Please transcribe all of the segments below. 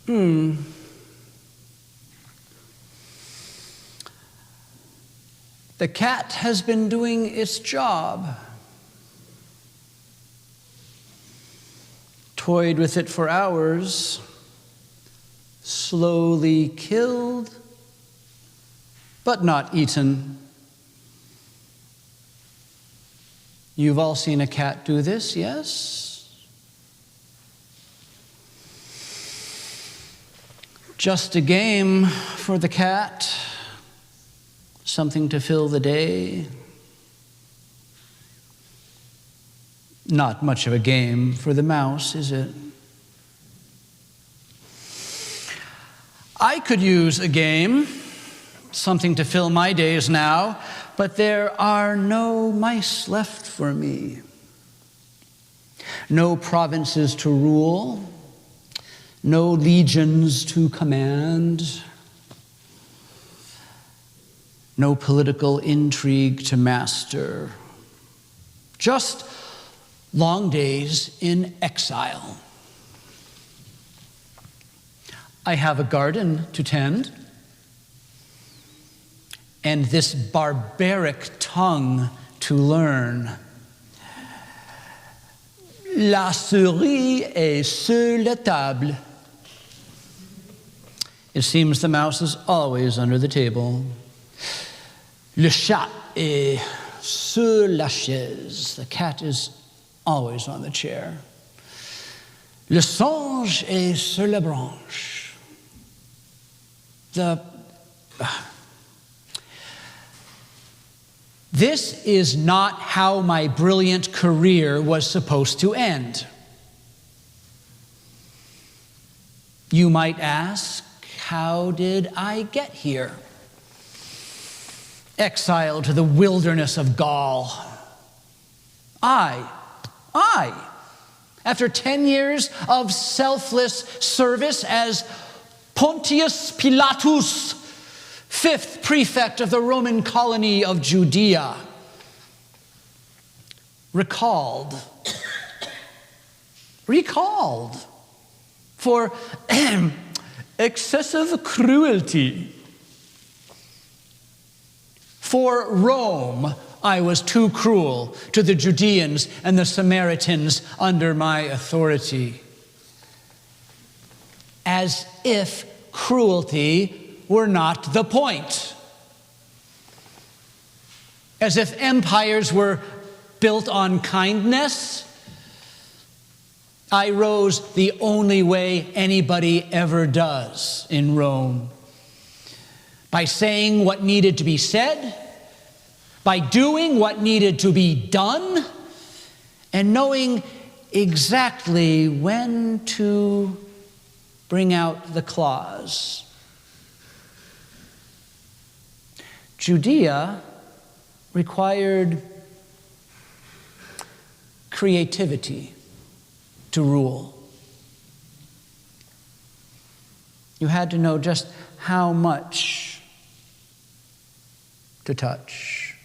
The cat has been doing its job. Toyed with it for hours, slowly killed, but not eaten. You've all seen a cat do this, yes? Just a game for the cat, something to fill the day. Not much of a game for the mouse, is it? I could use a game, something to fill my days now, but there are no mice left for me. No provinces to rule, no legions to command, no political intrigue to master. Just long days in exile. I have a garden to tend, and this barbaric tongue to learn. La souris est sur la table. It seems the mouse is always under the table. Le chat est sur la chaise. The cat is always on the chair. Le singe est sur la branche. This is not how my brilliant career was supposed to end. You might ask, how did I get here? Exiled to the wilderness of Gaul. I, after 10 years of selfless service as Pontius Pilatus, 5th prefect of the Roman colony of Judea, recalled for excessive cruelty. For Rome, I was too cruel to the Judeans and the Samaritans under my authority. As if cruelty were not the point. As if empires were built on kindness. I rose the only way anybody ever does in Rome. By saying what needed to be said, by doing what needed to be done, and knowing exactly when to bring out the claws. Judea required creativity to rule. You had to know just how much to touch.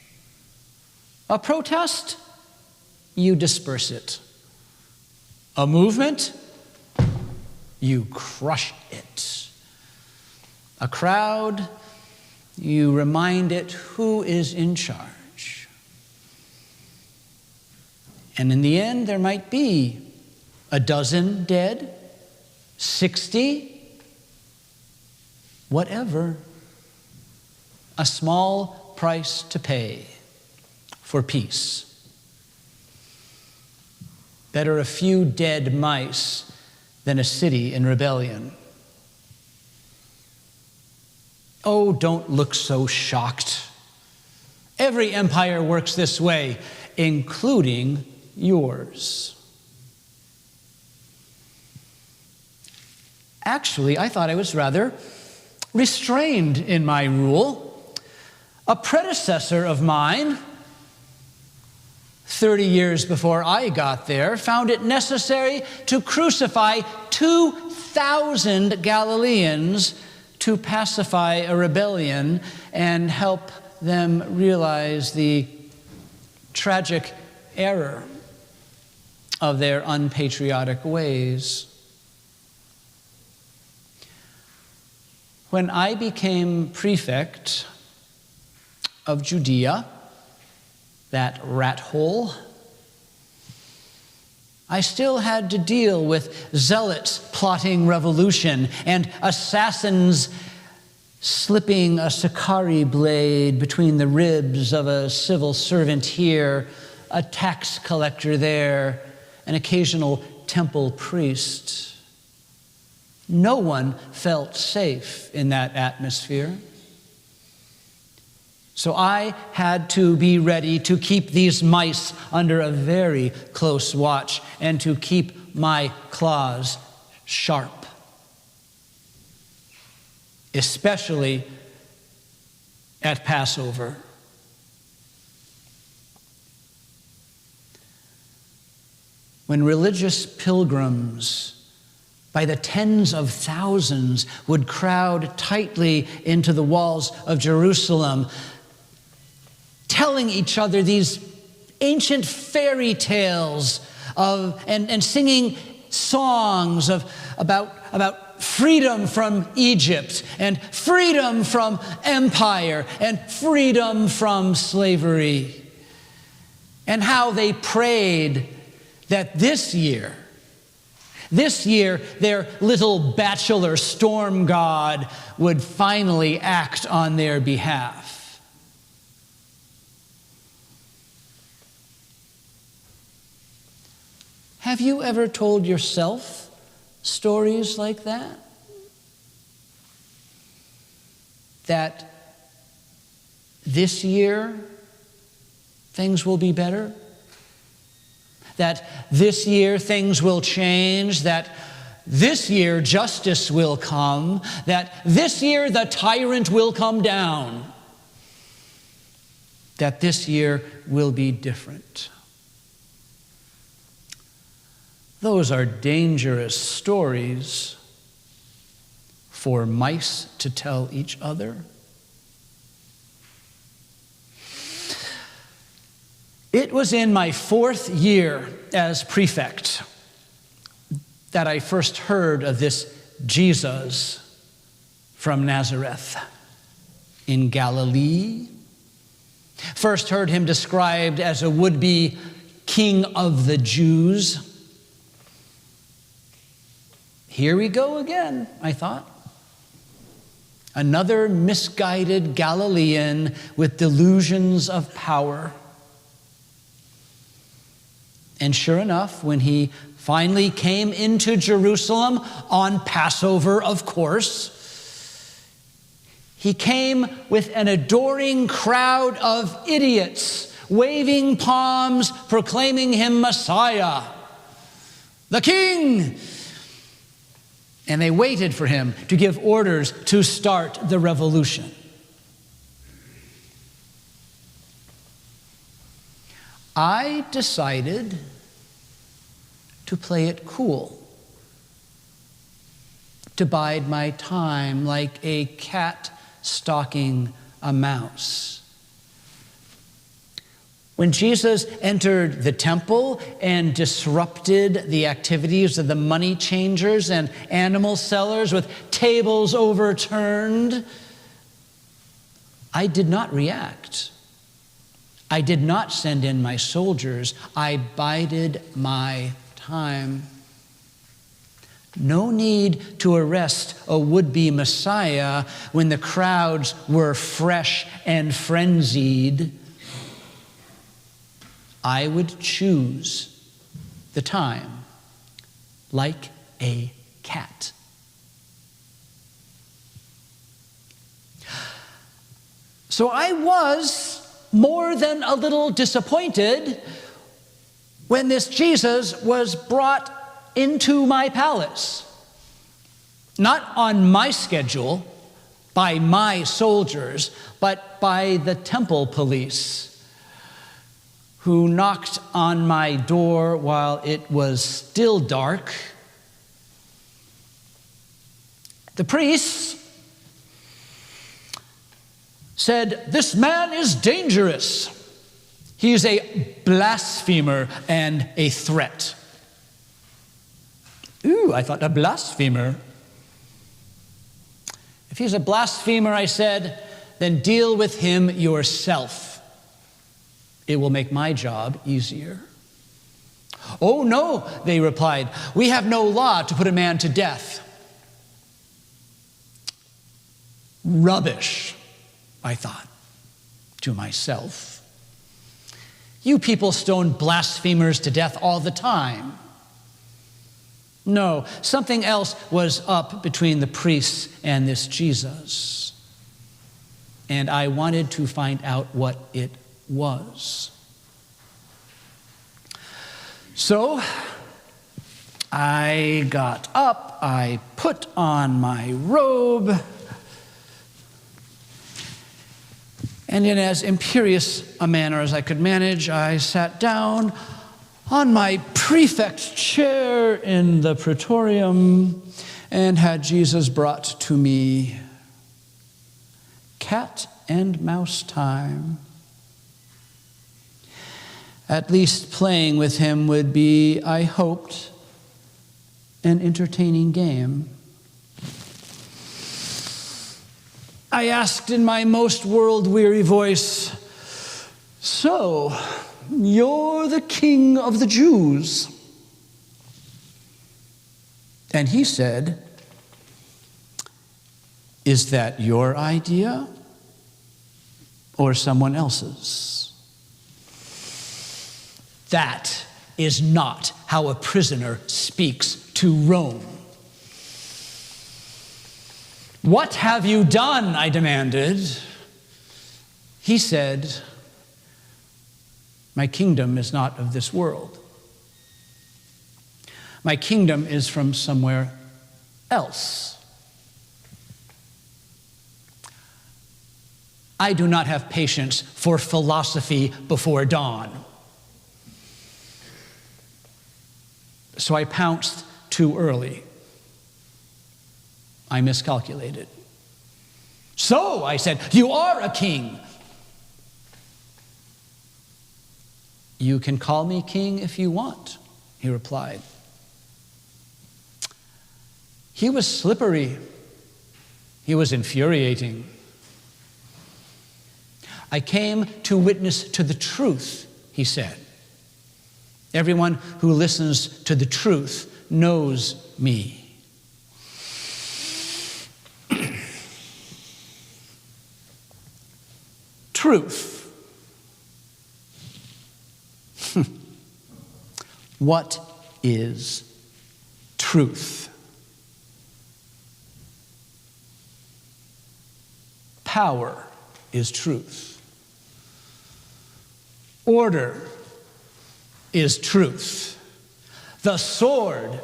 A protest, you disperse it. A movement, you crush it. A crowd, you remind it who is in charge. And in the end, there might be a dozen dead, 60, whatever. A small price to pay for peace. Better a few dead mice than a city in rebellion. Oh, don't look so shocked. Every empire works this way, including yours. Actually, I thought I was rather restrained in my rule. A predecessor of mine, 30 years before I got there, found it necessary to crucify 2,000 Galileans to pacify a rebellion and help them realize the tragic error of their unpatriotic ways. When I became prefect of Judea, that rat hole, I still had to deal with zealots plotting revolution and assassins slipping a Sakari blade between the ribs of a civil servant here, a tax collector there, an occasional temple priest. No one felt safe in that atmosphere. So I had to be ready to keep these mice under a very close watch and to keep my claws sharp, especially at Passover. When religious pilgrims by the tens of thousands would crowd tightly into the walls of Jerusalem, telling each other these ancient fairy tales and singing songs about freedom from Egypt and freedom from empire and freedom from slavery, and how they prayed that this year, their little bachelor storm god would finally act on their behalf. Have you ever told yourself stories like that? That this year things will be better? That this year things will change, that this year justice will come, that this year the tyrant will come down, that this year will be different. Those are dangerous stories for mice to tell each other. It was in my 4th year as prefect that I first heard of this Jesus from Nazareth in Galilee. First heard him described as a would-be king of the Jews. Here we go again, I thought. Another misguided Galilean with delusions of power. And sure enough, when he finally came into Jerusalem on Passover, of course, he came with an adoring crowd of idiots, waving palms, proclaiming him Messiah, the King. And they waited for him to give orders to start the revolution. I decided to play it cool, to bide my time like a cat stalking a mouse. When Jesus entered the temple and disrupted the activities of the money changers and animal sellers with tables overturned, I did not react. I did not send in my soldiers. I bided my time. No need to arrest a would-be Messiah when the crowds were fresh and frenzied. I would choose the time like a cat. So I was more than a little disappointed when this Jesus was brought into my palace. Not on my schedule, by my soldiers, but by the temple police, who knocked on my door while it was still dark. The priests said, "This man is dangerous. He is a blasphemer and a threat." Ooh, I thought, a blasphemer. If he's a blasphemer, I said, then deal with him yourself. It will make my job easier. Oh, no, they replied. We have no law to put a man to death. Rubbish, I thought to myself. You people stone blasphemers to death all the time. No, something else was up between the priests and this Jesus. And I wanted to find out what it was. So I got up, I put on my robe, and in as imperious a manner as I could manage, I sat down on my prefect chair in the praetorium and had Jesus brought to me. Cat and mouse time. At least playing with him would be, I hoped, an entertaining game. I asked in my most world-weary voice, "So, you're the king of the Jews?" And he said, "Is that your idea or someone else's?" That is not how a prisoner speaks to Rome. "What have you done?" I demanded. He said, "My kingdom is not of this world. My kingdom is from somewhere else." I do not have patience for philosophy before dawn. So I pounced too early. I miscalculated. "So," I said, "you are a king." "You can call me king if you want," he replied. He was slippery. He was infuriating. "I came to witness to the truth," he said. "Everyone who listens to the truth knows me." Truth. What is truth? Power is truth. Order is truth. The sword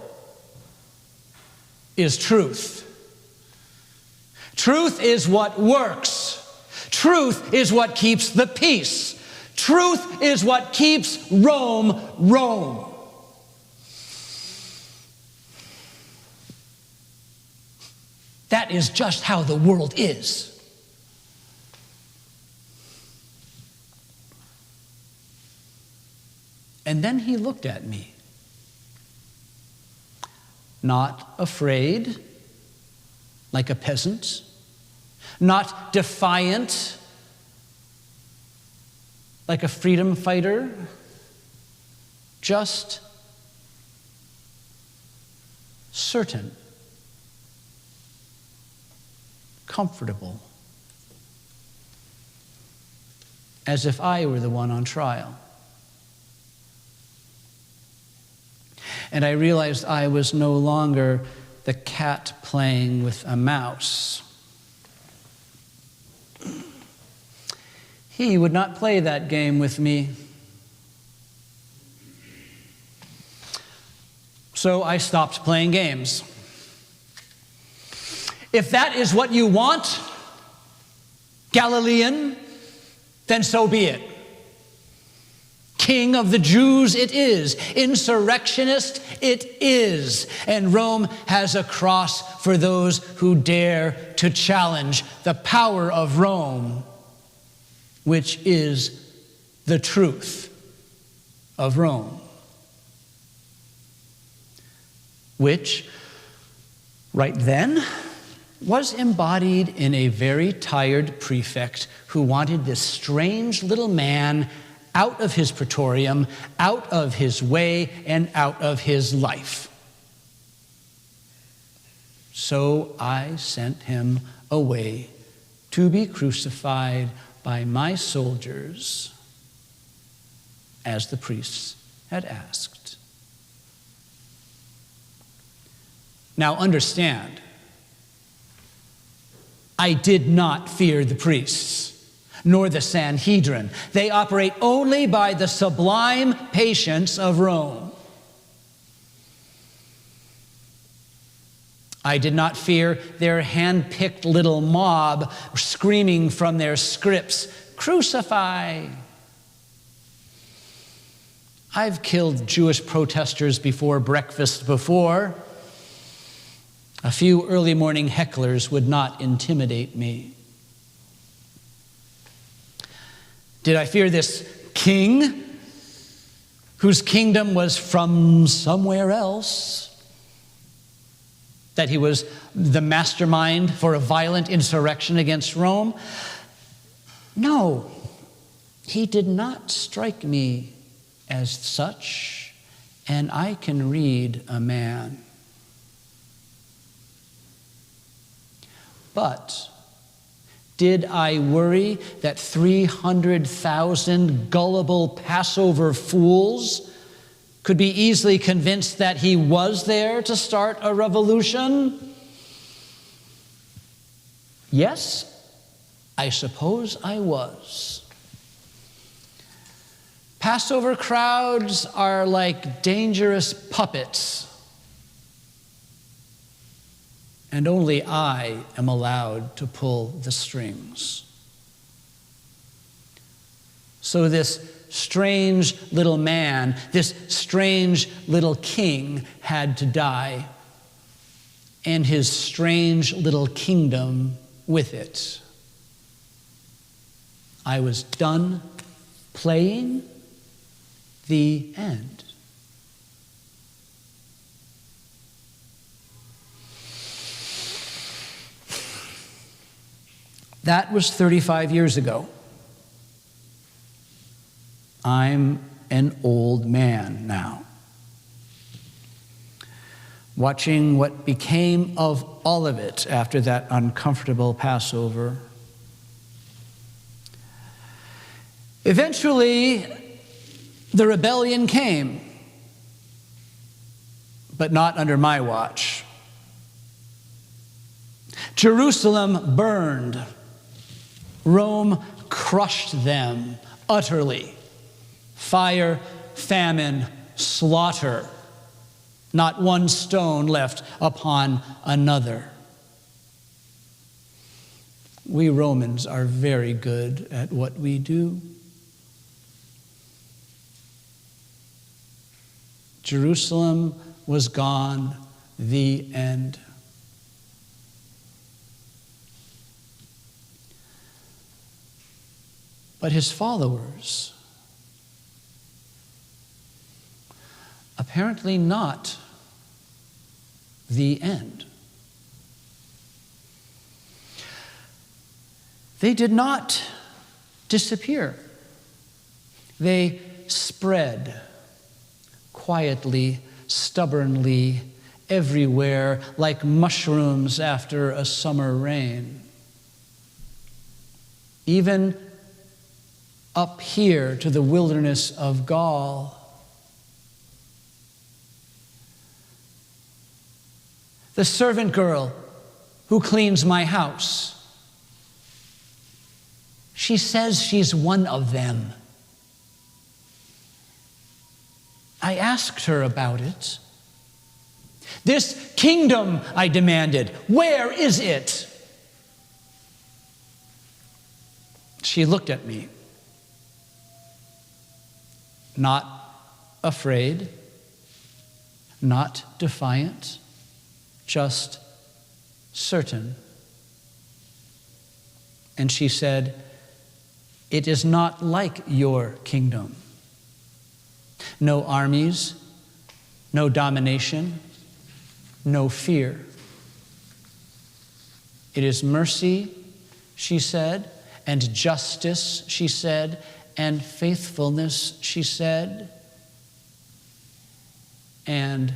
is truth. Truth is what works. Truth is what keeps the peace. Truth is what keeps Rome, Rome. That is just how the world is. And then he looked at me. Not afraid, like a peasant. Not defiant, like a freedom fighter. Just certain, comfortable, as if I were the one on trial. And I realized I was no longer the cat playing with a mouse. He would not play that game with me. So I stopped playing games. If that is what you want, Galilean, then so be it. King of the Jews it is. Insurrectionist it is. And Rome has a cross for those who dare to challenge the power of Rome, which is the truth of Rome. Which, right then, was embodied in a very tired prefect who wanted this strange little man out of his praetorium, out of his way, and out of his life. So I sent him away to be crucified by my soldiers, as the priests had asked. Now understand, I did not fear the priests, nor the Sanhedrin. They operate only by the sublime patience of Rome. I did not fear their hand-picked little mob screaming from their scripts, "Crucify!" I've killed Jewish protesters before breakfast before. A few early morning hecklers would not intimidate me. Did I fear this king, whose kingdom was from somewhere else? That he was the mastermind for a violent insurrection against Rome? No, he did not strike me as such, and I can read a man. But did I worry that 300,000 gullible Passover fools could be easily convinced that he was there to start a revolution? Yes, I suppose I was. Passover crowds are like dangerous puppets, and only I am allowed to pull the strings. So this strange little man, this strange little king had to die, and his strange little kingdom with it. I was done playing. The end. That was 35 years ago. I'm an old man now. Watching what became of all of it after that uncomfortable Passover. Eventually, the rebellion came, but not under my watch. Jerusalem burned. Rome crushed them utterly. Fire, famine, slaughter. Not one stone left upon another. We Romans are very good at what we do. Jerusalem was gone, the end. But his followers, apparently not the end. They did not disappear. They spread quietly, stubbornly, everywhere, like mushrooms after a summer rain. Even up here to the wilderness of Gaul. The servant girl who cleans my house, she says she's one of them. I asked her about it. This kingdom, I demanded, where is it? She looked at me, not afraid, not defiant, just certain. And she said, "It is not like your kingdom. No armies, no domination, no fear. It is mercy, she said, and justice, she said, and faithfulness, she said, and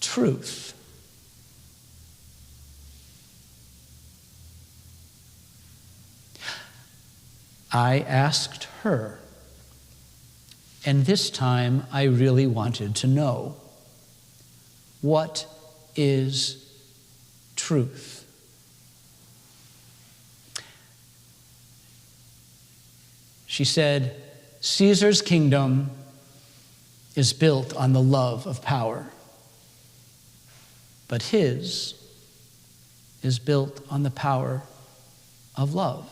truth. I asked her, and this time I really wanted to know, what is truth? She said, Caesar's kingdom is built on the love of power, but his is built on the power of love.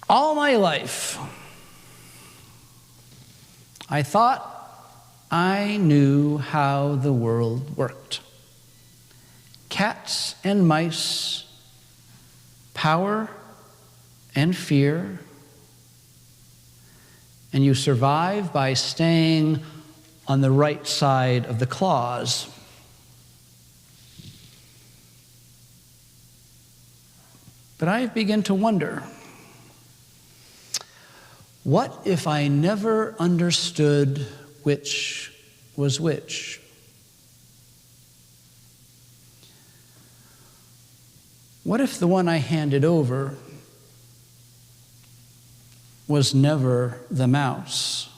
All my life, I thought I knew how the world worked. Cats and mice, power and fear, and you survive by staying on the right side of the claws. But I begin to wonder, what if I never understood which was which? What if the one I handed over was never the mouse?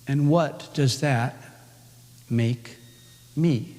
And what does that make me?